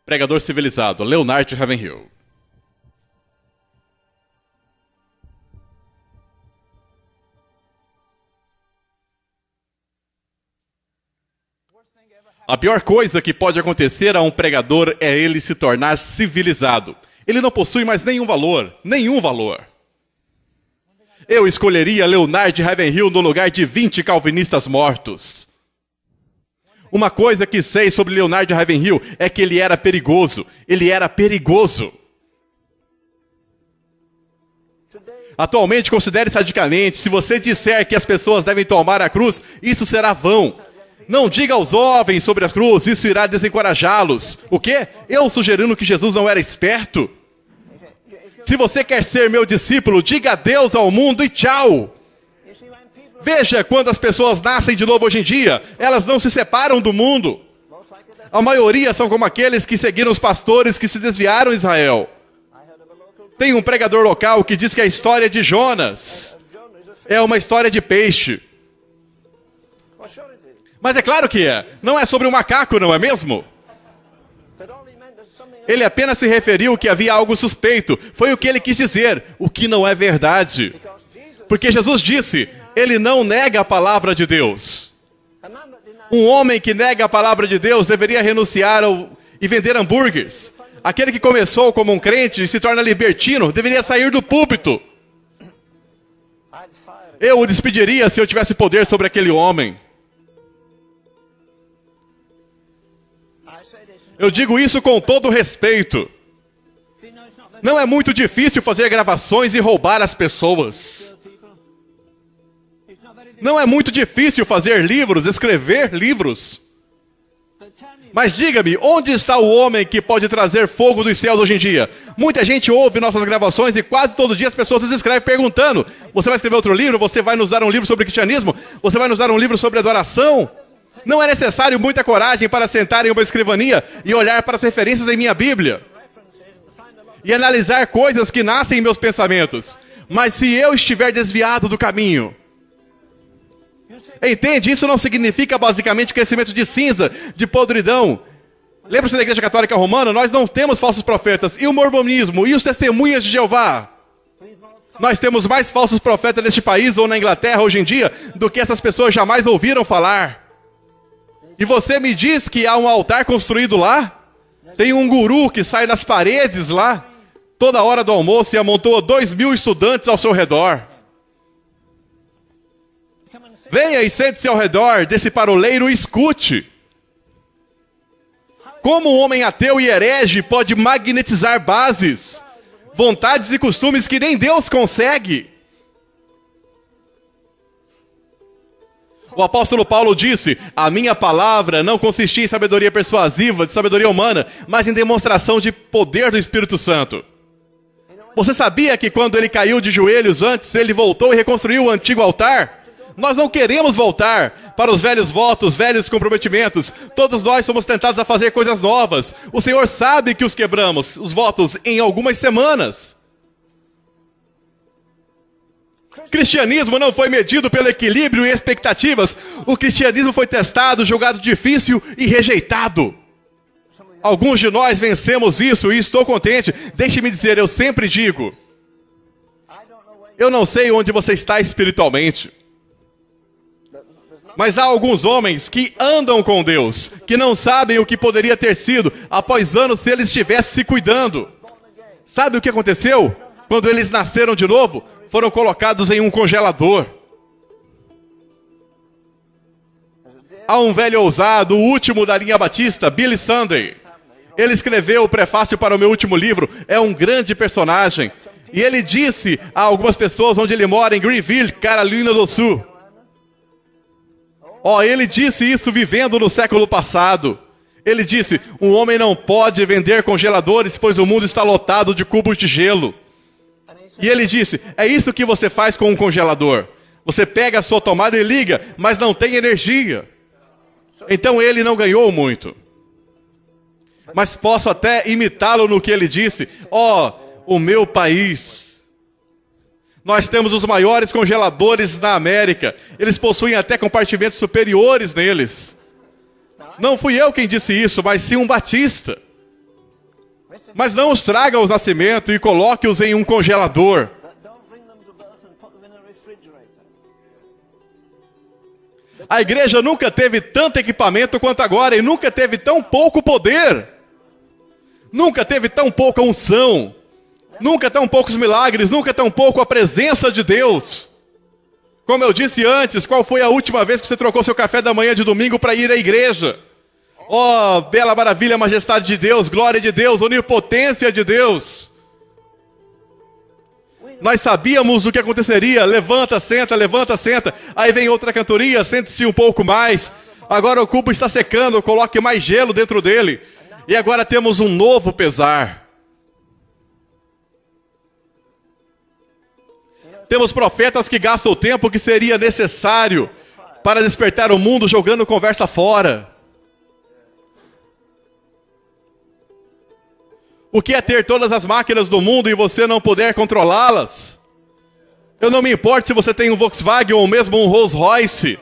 Pregador civilizado, Leonard Ravenhill. A pior coisa que pode acontecer a um pregador é ele se tornar civilizado. Ele não possui mais nenhum valor, nenhum valor. Eu escolheria Leonard Ravenhill no lugar de 20 calvinistas mortos. Uma coisa que sei sobre Leonard Ravenhill é que ele era perigoso. Ele era perigoso. Atualmente, considere sadicamente, se você disser que as pessoas devem tomar a cruz, isso será vão. Não diga aos jovens sobre a cruz, isso irá desencorajá-los. O quê? Eu sugerindo que Jesus não era esperto? Se você quer ser meu discípulo, diga adeus ao mundo e tchau. Veja quando as pessoas nascem de novo hoje em dia, elas não se separam do mundo. A maioria são como aqueles que seguiram os pastores que se desviaram em Israel. Tem um pregador local que diz que a história de Jonas é uma história de peixe. Mas é claro que é. Não é sobre um macaco, não é mesmo? Ele apenas se referiu que havia algo suspeito. Foi o que ele quis dizer, o que não é verdade. Porque Jesus disse, ele não nega a palavra de Deus. Um homem que nega a palavra de Deus deveria renunciar e vender hambúrgueres. Aquele que começou como um crente e se torna libertino deveria sair do púlpito. Eu o despediria se eu tivesse poder sobre aquele homem. Eu digo isso com todo respeito. Não é muito difícil fazer gravações e roubar as pessoas. Não é muito difícil fazer livros, escrever livros. Mas diga-me, onde está o homem que pode trazer fogo dos céus hoje em dia? Muita gente ouve nossas gravações e quase todo dia as pessoas nos escrevem perguntando: você vai escrever outro livro? Você vai nos dar um livro sobre cristianismo? Você vai nos dar um livro sobre adoração? Não é necessário muita coragem para sentar em uma escrivania e olhar para as referências em minha Bíblia e analisar coisas que nascem em meus pensamentos. Mas se eu estiver desviado do caminho, entende? Isso não significa basicamente crescimento de cinza, de podridão. Lembra-se da Igreja Católica Romana? Nós não temos falsos profetas. E o mormonismo? E os testemunhas de Jeová? Nós temos mais falsos profetas neste país ou na Inglaterra hoje em dia do que essas pessoas jamais ouviram falar. E você me diz que há um altar construído lá? Tem um guru que sai nas paredes lá, toda hora do almoço, e amontoa 2.000 estudantes ao seu redor. Venha e sente-se ao redor desse paroleiro e escute. Como um homem ateu e herege pode magnetizar bases, vontades e costumes que nem Deus consegue? O apóstolo Paulo disse, a minha palavra não consistia em sabedoria persuasiva, de sabedoria humana, mas em demonstração de poder do Espírito Santo. Você sabia que quando ele caiu de joelhos antes, ele voltou e reconstruiu o antigo altar? Nós não queremos voltar para os velhos votos, velhos comprometimentos. Todos nós somos tentados a fazer coisas novas. O Senhor sabe que os quebramos, os votos, em algumas semanas. Cristianismo não foi medido pelo equilíbrio e expectativas. O cristianismo foi testado, julgado difícil e rejeitado. Alguns de nós vencemos isso e estou contente. Deixe-me dizer, eu sempre digo, eu não sei onde você está espiritualmente. Mas há alguns homens que andam com Deus, que não sabem o que poderia ter sido após anos se eles estivessem se cuidando. Sabe o que aconteceu? Quando eles nasceram de novo, foram colocados em um congelador. Há um velho ousado, o último da linha batista, Billy Sunday. Ele escreveu o prefácio para o meu último livro, é um grande personagem. E ele disse a algumas pessoas onde ele mora, em Greenville, Carolina do Sul. Ele disse isso vivendo no século passado. Ele disse, um homem não pode vender congeladores, pois o mundo está lotado de cubos de gelo. E ele disse, é isso que você faz com um congelador. Você pega a sua tomada e liga, mas não tem energia. Então ele não ganhou muito. Mas posso até imitá-lo no que ele disse. O meu país. Nós temos os maiores congeladores na América. Eles possuem até compartimentos superiores neles. Não fui eu quem disse isso, mas sim um batista. Mas não os traga aos nascimentos e coloque-os em um congelador. A igreja nunca teve tanto equipamento quanto agora e nunca teve tão pouco poder. Nunca teve tão pouca unção. Nunca tão poucos milagres, nunca tão pouco a presença de Deus. Como eu disse antes, qual foi a última vez que você trocou seu café da manhã de domingo para ir à igreja? Oh, bela maravilha, majestade de Deus, glória de Deus, onipotência de Deus. Nós sabíamos o que aconteceria, levanta, senta, aí vem outra cantoria, sente-se um pouco mais. Agora o cubo está secando, coloque mais gelo dentro dele. E agora temos um novo pesar. Temos profetas que gastam o tempo que seria necessário para despertar o mundo jogando conversa fora. O que é ter todas as máquinas do mundo e você não poder controlá-las? Eu não me importo se você tem um Volkswagen ou mesmo um Rolls Royce.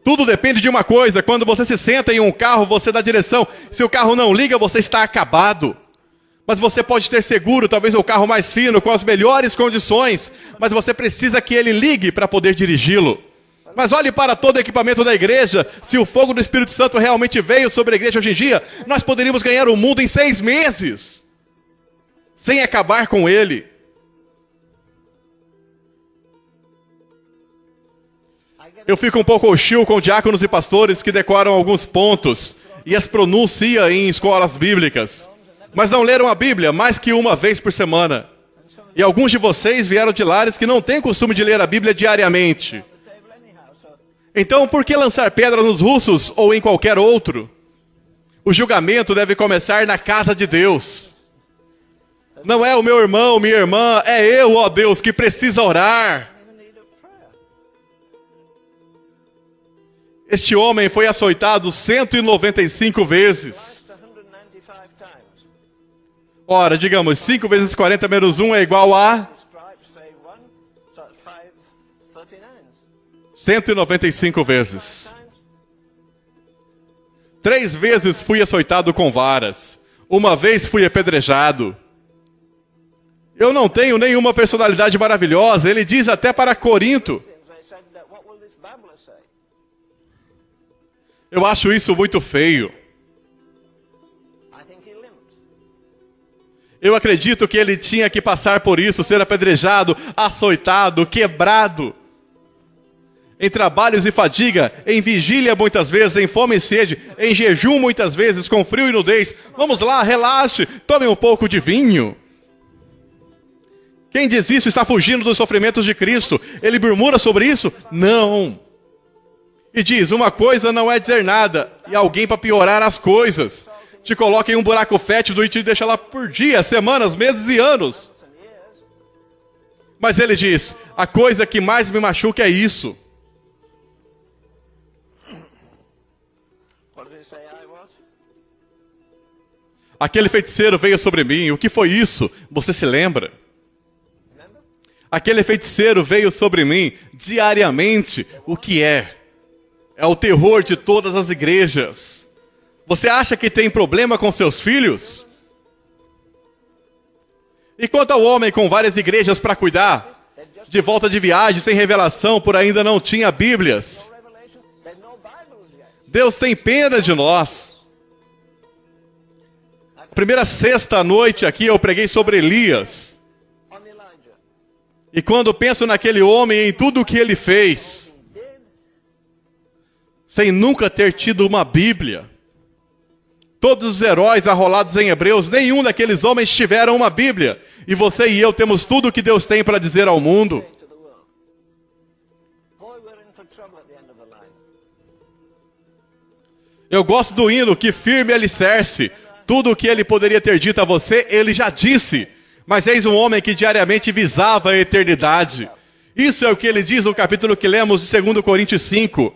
Tudo depende de uma coisa. Quando você se senta em um carro, você dá direção. Se o carro não liga, você está acabado. Mas você pode ter seguro, talvez o carro mais fino, com as melhores condições. Mas você precisa que ele ligue para poder dirigi-lo. Mas olhe para todo o equipamento da igreja. Se o fogo do Espírito Santo realmente veio sobre a igreja hoje em dia, nós poderíamos ganhar o mundo em 6 meses. Sem acabar com ele. Eu fico um pouco hostil com diáconos e pastores que decoram alguns pontos e as pronunciam em escolas bíblicas. Mas não leram a Bíblia mais que uma vez por semana. E alguns de vocês vieram de lares que não têm costume de ler a Bíblia diariamente. Então, por que lançar pedras nos russos ou em qualquer outro? O julgamento deve começar na casa de Deus. Não é o meu irmão, minha irmã, é eu, ó Deus, que precisa orar. Este homem foi açoitado 195 vezes. Ora, digamos, 5 vezes 40 menos 1 é igual a 195 vezes. 3 vezes fui açoitado com varas. 1 vez fui apedrejado. Eu não tenho nenhuma personalidade maravilhosa. Ele diz até para Corinto. Eu acho isso muito feio. Eu acredito que ele tinha que passar por isso, ser apedrejado, açoitado, quebrado. Em trabalhos e fadiga, em vigília muitas vezes, em fome e sede, em jejum muitas vezes, com frio e nudez. Vamos lá, relaxe, tome um pouco de vinho. Quem diz isso está fugindo dos sofrimentos de Cristo. Ele murmura sobre isso? Não. E diz, uma coisa não é dizer nada, e alguém para piorar as coisas. Te coloca em um buraco fétido e te deixa lá por dias, semanas, meses e anos. Mas ele diz, a coisa que mais me machuca é isso. Aquele feiticeiro veio sobre mim. O que foi isso? Você se lembra? Aquele feiticeiro veio sobre mim diariamente. O que é? É o terror de todas as igrejas. Você acha que tem problema com seus filhos? E quanto ao homem com várias igrejas para cuidar, de volta de viagem, sem revelação, por ainda não tinha Bíblias. Deus tem pena de nós. Primeira sexta noite aqui eu preguei sobre Elias. E quando penso naquele homem e em tudo o que ele fez, sem nunca ter tido uma Bíblia, todos os heróis arrolados em Hebreus, nenhum daqueles homens tiveram uma Bíblia. E você e eu temos tudo o que Deus tem para dizer ao mundo. Eu gosto do hino, que firme alicerce. Tudo o que ele poderia ter dito a você, ele já disse. Mas eis um homem que diariamente visava a eternidade. Isso é o que ele diz no capítulo que lemos de 2 Coríntios 5.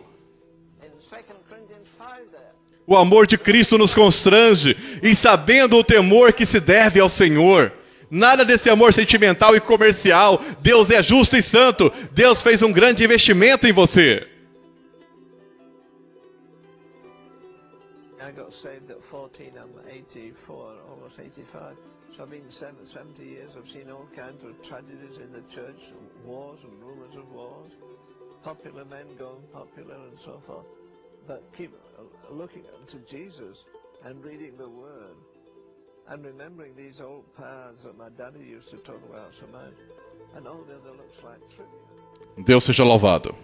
O amor de Cristo nos constrange, e sabendo o temor que se deve ao Senhor. Nada desse amor sentimental e comercial. Deus é justo e santo. Deus fez um grande investimento em você. I got saved at 14, I'm 84, almost 85. So I've been 70 years, I've seen all kinds of tragedies in the church, wars and rumors of wars, popular men going popular and so forth. But keep looking to Jesus and reading the Word and remembering these old paths that my daddy used to talk about so much. And all the other looks like trivia. Deus seja louvado.